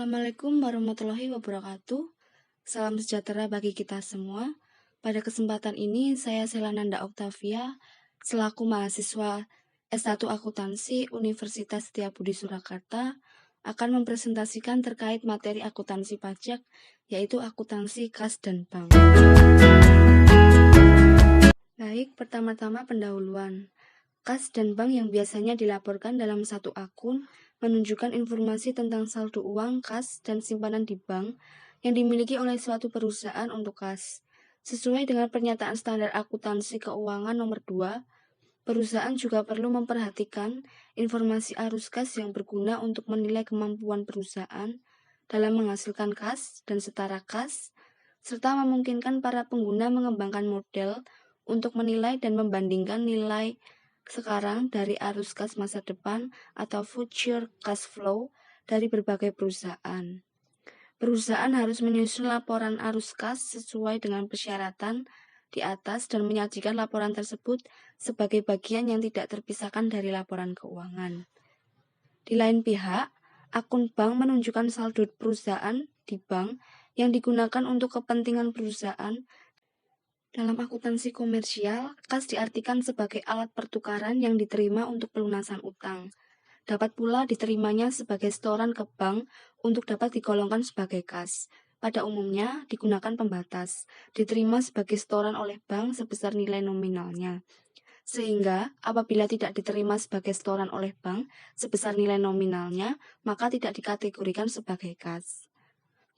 Assalamualaikum warahmatullahi wabarakatuh. Salam sejahtera bagi kita semua. Pada kesempatan ini, saya Selananda Oktavia, selaku mahasiswa S1 Akuntansi Universitas Setiabudi Surakarta, akan mempresentasikan terkait materi akuntansi pajak, yaitu akuntansi kas dan bank. Baik, pertama-tama pendahuluan. Kas dan bank yang biasanya dilaporkan dalam satu akun menunjukkan informasi tentang saldo uang kas dan simpanan di bank yang dimiliki oleh suatu perusahaan untuk kas. Sesuai dengan pernyataan standar akuntansi keuangan nomor 2, perusahaan juga perlu memperhatikan informasi arus kas yang berguna untuk menilai kemampuan perusahaan dalam menghasilkan kas dan setara kas, serta memungkinkan para pengguna mengembangkan model untuk menilai dan membandingkan nilai sekarang dari arus kas masa depan atau future cash flow dari berbagai perusahaan. Perusahaan harus menyusun laporan arus kas sesuai dengan persyaratan di atas dan menyajikan laporan tersebut sebagai bagian yang tidak terpisahkan dari laporan keuangan. Di lain pihak, akun bank menunjukkan saldo perusahaan di bank yang digunakan untuk kepentingan perusahaan. Dalam akuntansi komersial, kas diartikan sebagai alat pertukaran yang diterima untuk pelunasan utang. Dapat pula diterimanya sebagai setoran ke bank untuk dapat digolongkan sebagai kas. Pada umumnya digunakan pembatas, diterima sebagai setoran oleh bank sebesar nilai nominalnya. Sehingga apabila tidak diterima sebagai setoran oleh bank sebesar nilai nominalnya, maka tidak dikategorikan sebagai kas.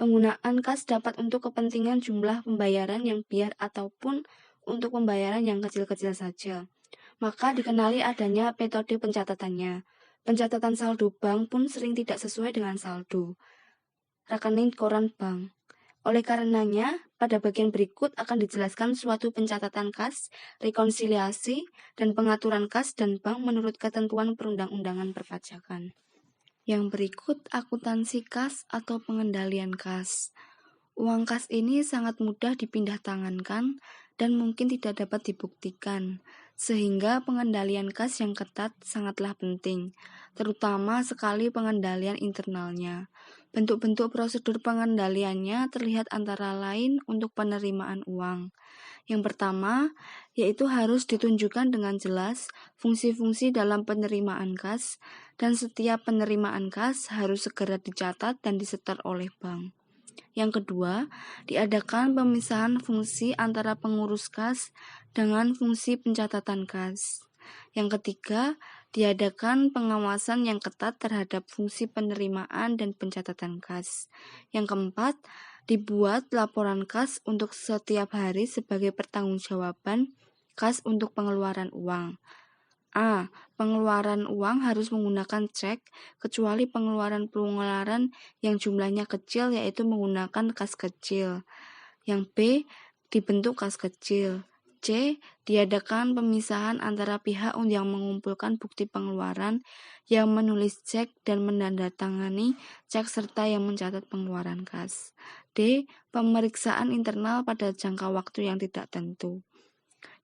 Penggunaan kas dapat untuk kepentingan jumlah pembayaran yang biar ataupun untuk pembayaran yang kecil-kecil saja. Maka dikenali adanya metode pencatatannya. Pencatatan saldo bank pun sering tidak sesuai dengan saldo rekening koran bank. Oleh karenanya, pada bagian berikut akan dijelaskan suatu pencatatan kas, rekonsiliasi, dan pengaturan kas dan bank menurut ketentuan perundang-undangan perpajakan. Yang berikut akuntansi kas atau pengendalian kas. Uang kas ini sangat mudah dipindah tangankan dan mungkin tidak dapat dibuktikan, sehingga pengendalian kas yang ketat sangatlah penting, terutama sekali pengendalian internalnya. Bentuk-bentuk prosedur pengendaliannya terlihat antara lain untuk penerimaan uang. Yang pertama, yaitu harus ditunjukkan dengan jelas fungsi-fungsi dalam penerimaan kas, dan setiap penerimaan kas harus segera dicatat dan disetor oleh bank. Yang kedua, diadakan pemisahan fungsi antara pengurus kas dengan fungsi pencatatan kas. Yang ketiga, diadakan pengawasan yang ketat terhadap fungsi penerimaan dan pencatatan kas. Yang keempat, dibuat laporan kas untuk setiap hari sebagai pertanggungjawaban kas untuk pengeluaran uang. A. Pengeluaran uang harus menggunakan cek, kecuali pengeluaran yang jumlahnya kecil yaitu menggunakan kas kecil. Yang B. Dibentuk kas kecil. C. Diadakan pemisahan antara pihak yang mengumpulkan bukti pengeluaran, yang menulis cek dan menandatangani cek serta yang mencatat pengeluaran kas. D. Pemeriksaan internal pada jangka waktu yang tidak tentu.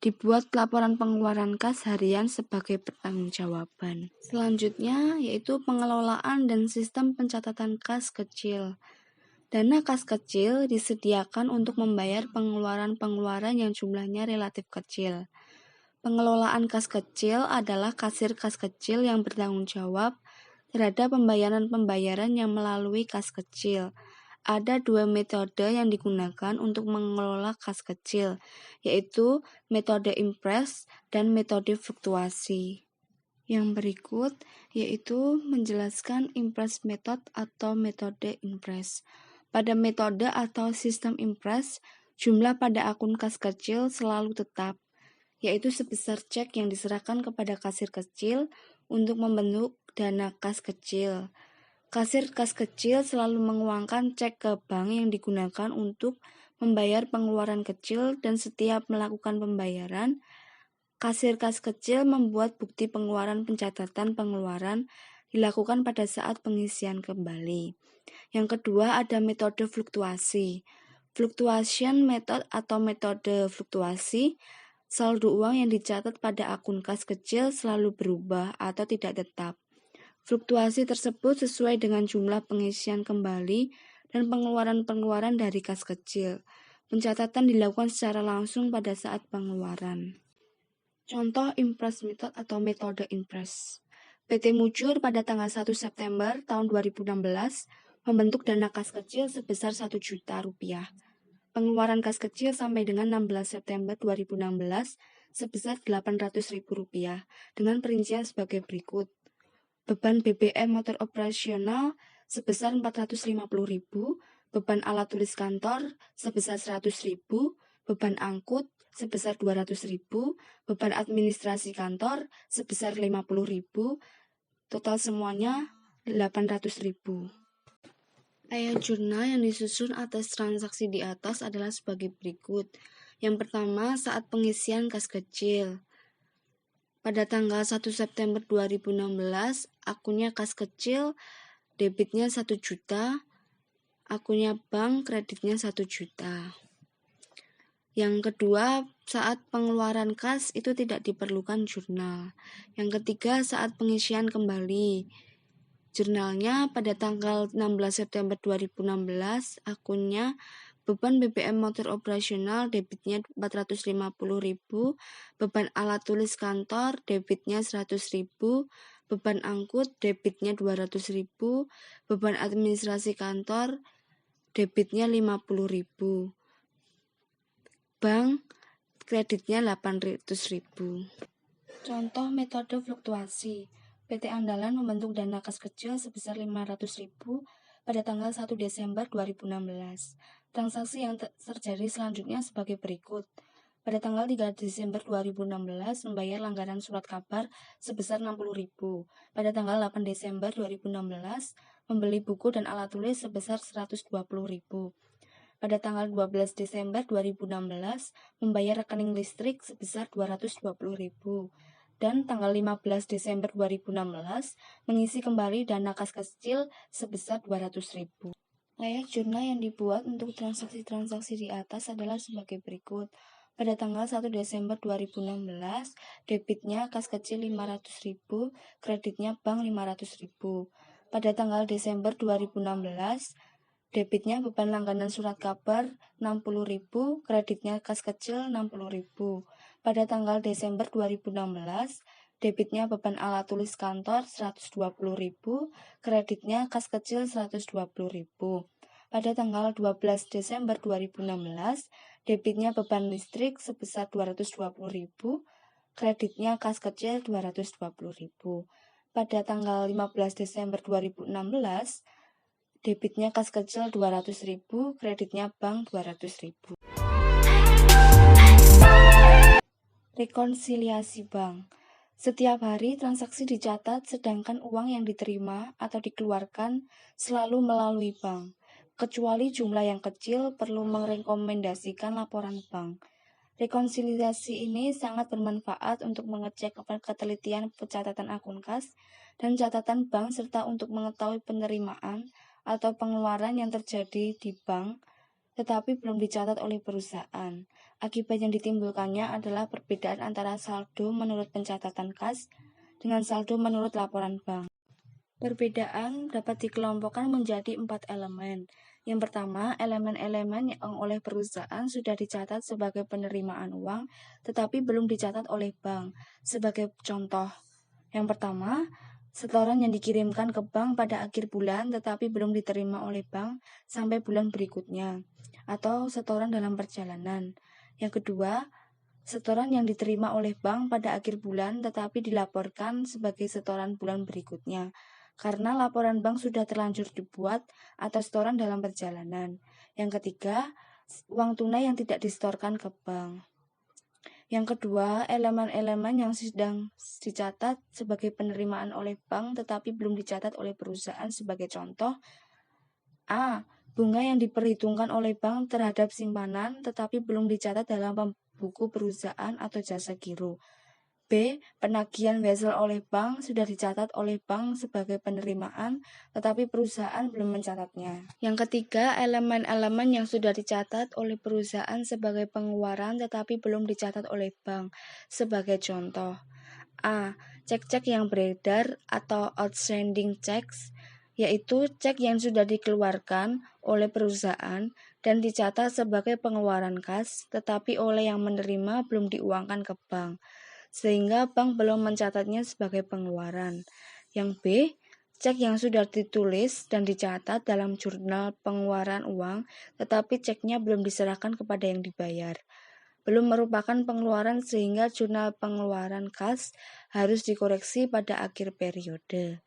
Dibuat laporan pengeluaran kas harian sebagai pertanggungjawaban. Selanjutnya yaitu pengelolaan dan sistem pencatatan kas kecil. Dana kas kecil disediakan untuk membayar pengeluaran-pengeluaran yang jumlahnya relatif kecil. Pengelolaan kas kecil adalah kasir kas kecil yang bertanggung jawab terhadap pembayaran-pembayaran yang melalui kas kecil. Ada dua metode yang digunakan untuk mengelola kas kecil, yaitu metode impres dan metode fluktuasi. Yang berikut yaitu menjelaskan impres method atau metode impres. Pada metode atau sistem impres, jumlah pada akun kas kecil selalu tetap, yaitu sebesar cek yang diserahkan kepada kasir kecil untuk membentuk dana kas kecil. Kasir kas kecil selalu menguangkan cek ke bank yang digunakan untuk membayar pengeluaran kecil, dan setiap melakukan pembayaran, kasir kas kecil membuat bukti pengeluaran pencatatan pengeluaran dilakukan pada saat pengisian kembali. Yang kedua ada metode fluktuasi. Fluctuation method atau metode fluktuasi, saldo uang yang dicatat pada akun kas kecil selalu berubah atau tidak tetap. Fluktuasi tersebut sesuai dengan jumlah pengisian kembali dan pengeluaran-pengeluaran dari kas kecil. Pencatatan dilakukan secara langsung pada saat pengeluaran. Contoh impress method atau metode impress. PT Mujur pada tanggal 1 September tahun 2016 membentuk dana kas kecil sebesar 1 juta rupiah. Pengeluaran kas kecil sampai dengan 16 September 2016 sebesar Rp800.000 dengan perincian sebagai berikut. Beban BBM motor operasional sebesar Rp450.000, beban alat tulis kantor sebesar Rp100.000, beban angkut sebesar Rp200.000, beban administrasi kantor sebesar Rp50.000, total semuanya Rp800.000. Layout jurnal yang disusun atas transaksi di atas adalah sebagai berikut. Yang pertama, saat pengisian kas kecil. Pada tanggal 1 September 2016, akunnya kas kecil, debitnya 1 juta, akunnya bank, kreditnya 1 juta. Yang kedua, saat pengeluaran kas itu tidak diperlukan jurnal. Yang ketiga, saat pengisian kembali. Jurnalnya pada tanggal 16 September 2016, akunnya beban BBM motor operasional debitnya Rp450.000, beban alat tulis kantor debitnya Rp100.000, beban angkut debitnya Rp200.000, beban administrasi kantor debitnya Rp50.000, bank kreditnya Rp800.000. Contoh metode fluktuasi. PT Andalan membentuk dana kas kecil sebesar Rp500.000 pada tanggal 1 Desember 2016. Transaksi yang terjadi selanjutnya sebagai berikut. Pada tanggal 3 Desember 2016 membayar langganan surat kabar sebesar Rp60.000. Pada tanggal 8 Desember 2016 membeli buku dan alat tulis sebesar Rp120.000. Pada tanggal 12 Desember 2016 membayar rekening listrik sebesar Rp220.000. Dan tanggal 15 Desember 2016 mengisi kembali dana kas kecil sebesar Rp200.000. Layout jurnal yang dibuat untuk transaksi-transaksi di atas adalah sebagai berikut. Pada tanggal 1 Desember 2016, debitnya kas kecil Rp500.000, kreditnya bank Rp500.000. Pada tanggal Desember 2016, debitnya beban langganan surat kabar Rp60.000, kreditnya kas kecil Rp60.000. Pada tanggal Desember 2016, debitnya beban alat tulis kantor Rp120.000, kreditnya kas kecil Rp120.000. Pada tanggal 12 Desember 2016, debitnya beban listrik sebesar Rp220.000, kreditnya kas kecil Rp220.000. Pada tanggal 15 Desember 2016, debitnya kas kecil Rp200.000, kreditnya bank Rp200.000. Rekonsiliasi bank. Setiap hari transaksi dicatat sedangkan uang yang diterima atau dikeluarkan selalu melalui bank. Kecuali jumlah yang kecil perlu merekomendasikan laporan bank. Rekonsiliasi ini sangat bermanfaat untuk mengecek ketelitian pencatatan akun kas dan catatan bank serta untuk mengetahui penerimaan atau pengeluaran yang terjadi di bank tetapi belum dicatat oleh perusahaan. Akibat yang ditimbulkannya adalah perbedaan antara saldo menurut pencatatan kas dengan saldo menurut laporan bank. Perbedaan dapat dikelompokkan menjadi 4 elemen. Yang pertama, elemen-elemen yang oleh perusahaan sudah dicatat sebagai penerimaan uang, tetapi belum dicatat oleh bank. Sebagai contoh, yang pertama, setoran yang dikirimkan ke bank pada akhir bulan tetapi belum diterima oleh bank sampai bulan berikutnya, atau setoran dalam perjalanan. Yang kedua, setoran yang diterima oleh bank pada akhir bulan tetapi dilaporkan sebagai setoran bulan berikutnya, karena laporan bank sudah terlanjur dibuat atau setoran dalam perjalanan. Yang ketiga, uang tunai yang tidak disetorkan ke bank. Yang kedua, elemen-elemen yang sedang dicatat sebagai penerimaan oleh bank tetapi belum dicatat oleh perusahaan sebagai contoh. A. Bunga yang diperhitungkan oleh bank terhadap simpanan tetapi belum dicatat dalam buku perusahaan atau jasa giro. B. Penagihan wesel oleh bank sudah dicatat oleh bank sebagai penerimaan, tetapi perusahaan belum mencatatnya. Yang ketiga, elemen-elemen yang sudah dicatat oleh perusahaan sebagai pengeluaran, tetapi belum dicatat oleh bank. Sebagai contoh, A. Cek-cek yang beredar atau outstanding checks, yaitu cek yang sudah dikeluarkan oleh perusahaan dan dicatat sebagai pengeluaran kas, tetapi oleh yang menerima belum diuangkan ke bank, sehingga bank belum mencatatnya sebagai pengeluaran. Yang B. Cek yang sudah ditulis dan dicatat dalam jurnal pengeluaran uang, tetapi ceknya belum diserahkan kepada yang dibayar. Belum merupakan pengeluaran sehingga jurnal pengeluaran kas harus dikoreksi pada akhir periode.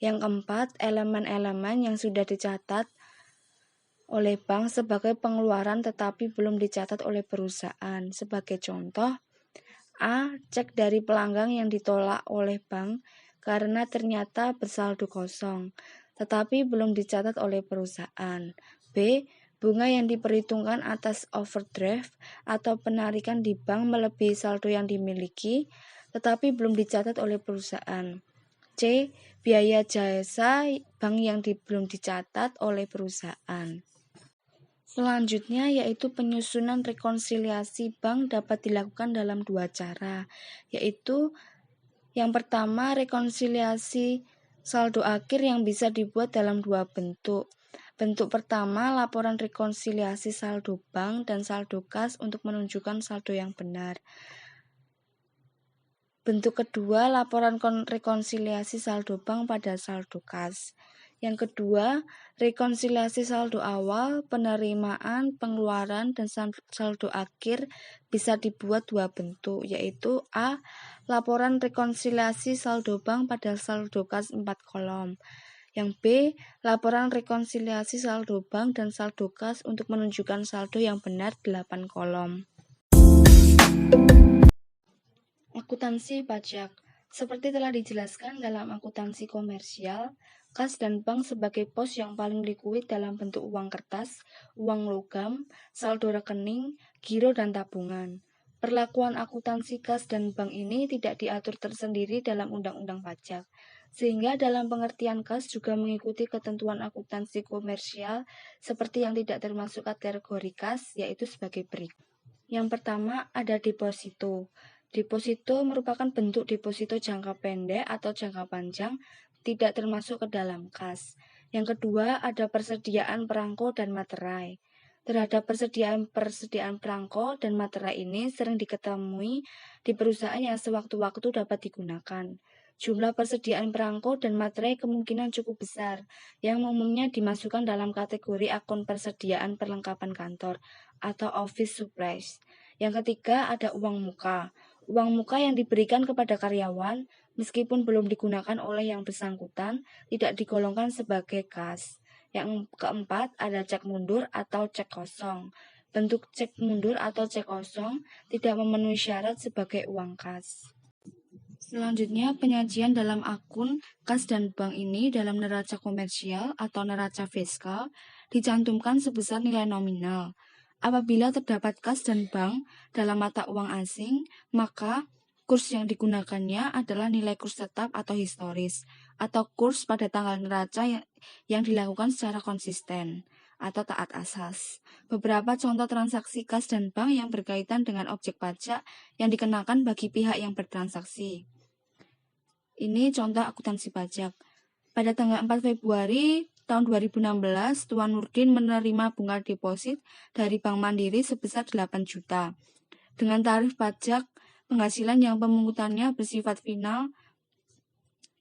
Yang keempat, elemen-elemen yang sudah dicatat oleh bank sebagai pengeluaran tetapi belum dicatat oleh perusahaan. Sebagai contoh, A. Cek dari pelanggan yang ditolak oleh bank karena ternyata bersaldo kosong, tetapi belum dicatat oleh perusahaan. B. Bunga yang diperhitungkan atas overdraft atau penarikan di bank melebihi saldo yang dimiliki, tetapi belum dicatat oleh perusahaan. C. Biaya jasa bank yang belum dicatat oleh perusahaan. Selanjutnya yaitu penyusunan rekonsiliasi bank dapat dilakukan dalam dua cara, yaitu yang pertama rekonsiliasi saldo akhir yang bisa dibuat dalam dua bentuk. Bentuk pertama, laporan rekonsiliasi saldo bank dan saldo kas untuk menunjukkan saldo yang benar. Bentuk kedua, laporan rekonsiliasi saldo bank pada saldo kas. Yang kedua, rekonsiliasi saldo awal, penerimaan, pengeluaran, dan saldo akhir bisa dibuat dua bentuk, yaitu A. Laporan rekonsiliasi saldo bank pada saldo kas 4 kolom. Yang B. Laporan rekonsiliasi saldo bank dan saldo kas untuk menunjukkan saldo yang benar 8 kolom. Akuntansi pajak. Seperti telah dijelaskan dalam akuntansi komersial, kas dan bank sebagai pos yang paling likuid dalam bentuk uang kertas, uang logam, saldo rekening, giro, dan tabungan. Perlakuan akuntansi kas dan bank ini tidak diatur tersendiri dalam undang-undang pajak, sehingga dalam pengertian kas juga mengikuti ketentuan akuntansi komersial seperti yang tidak termasuk kategori kas, yaitu sebagai berikut. Yang pertama ada deposito. Deposito merupakan bentuk deposito jangka pendek atau jangka panjang, tidak termasuk ke dalam kas. Yang kedua ada persediaan perangko dan materai. Terhadap persediaan perangko dan materai ini sering diketemui di perusahaan yang sewaktu-waktu dapat digunakan. Jumlah persediaan perangko dan materai kemungkinan cukup besar, yang umumnya dimasukkan dalam kategori akun persediaan perlengkapan kantor atau office supplies. Yang ketiga ada uang muka. Uang muka yang diberikan kepada karyawan, meskipun belum digunakan oleh yang bersangkutan, tidak digolongkan sebagai kas. Yang keempat ada cek mundur atau cek kosong. Bentuk cek mundur atau cek kosong tidak memenuhi syarat sebagai uang kas. Selanjutnya, penyajian dalam akun kas dan bank ini dalam neraca komersial atau neraca fiskal dicantumkan sebesar nilai nominal. Apabila terdapat kas dan bank dalam mata uang asing, maka kurs yang digunakannya adalah nilai kurs tetap atau historis, atau kurs pada tanggal neraca yang dilakukan secara konsisten atau taat asas. Beberapa contoh transaksi kas dan bank yang berkaitan dengan objek pajak yang dikenakan bagi pihak yang bertransaksi. Ini contoh akuntansi pajak. Pada tanggal 4 Februari tahun 2016, Tuan Nurdin menerima bunga deposit dari Bank Mandiri sebesar 8 juta. Dengan tarif pajak penghasilan yang pemungutannya bersifat final,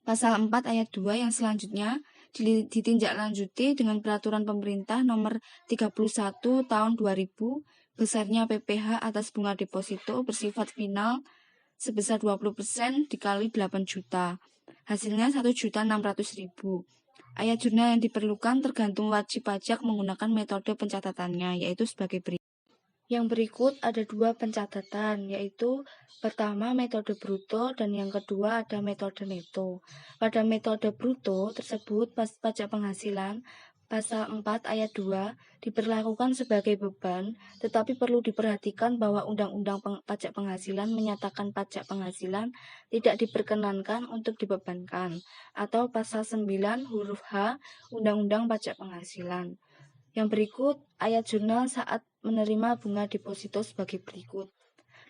Pasal 4 ayat 2 yang selanjutnya ditindaklanjuti dengan Peraturan Pemerintah Nomor 31 Tahun 2000, besarnya PPh atas bunga deposito bersifat final sebesar 20% dikali 8 juta. Hasilnya 1.600.000. Ayat jurnal yang diperlukan tergantung wajib pajak menggunakan metode pencatatannya, yaitu sebagai berikut. Yang berikut ada dua pencatatan, yaitu pertama metode bruto dan yang kedua ada metode neto. Pada metode bruto tersebut pajak penghasilan Pasal 4 ayat 2 diberlakukan sebagai beban, tetapi perlu diperhatikan bahwa Undang-Undang Pajak Penghasilan menyatakan pajak penghasilan tidak diperkenankan untuk dibebankan, atau Pasal 9 huruf H Undang-Undang Pajak Penghasilan. Yang berikut ayat jurnal saat menerima bunga deposito sebagai berikut.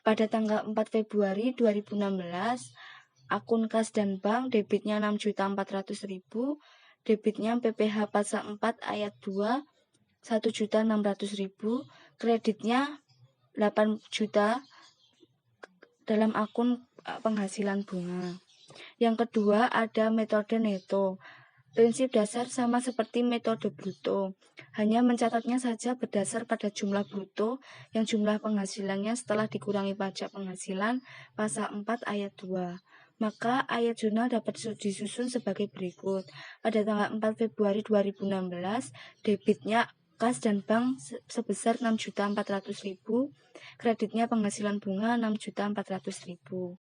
Pada tanggal 4 Februari 2016, akun kas dan bank, debitnya 6.400.000, debitnya PPh pasal 4 ayat 2, 1.600.000, kreditnya 8 juta dalam akun penghasilan bunga. Yang kedua ada metode neto. Prinsip dasar sama seperti metode bruto, hanya mencatatnya saja berdasar pada jumlah bruto yang jumlah penghasilannya setelah dikurangi pajak penghasilan pasal 4 ayat 2. Maka ayat jurnal dapat disusun sebagai berikut. Pada tanggal 4 Februari 2016, debitnya kas dan bank sebesar 6.400.000, kreditnya penghasilan bunga 6.400.000.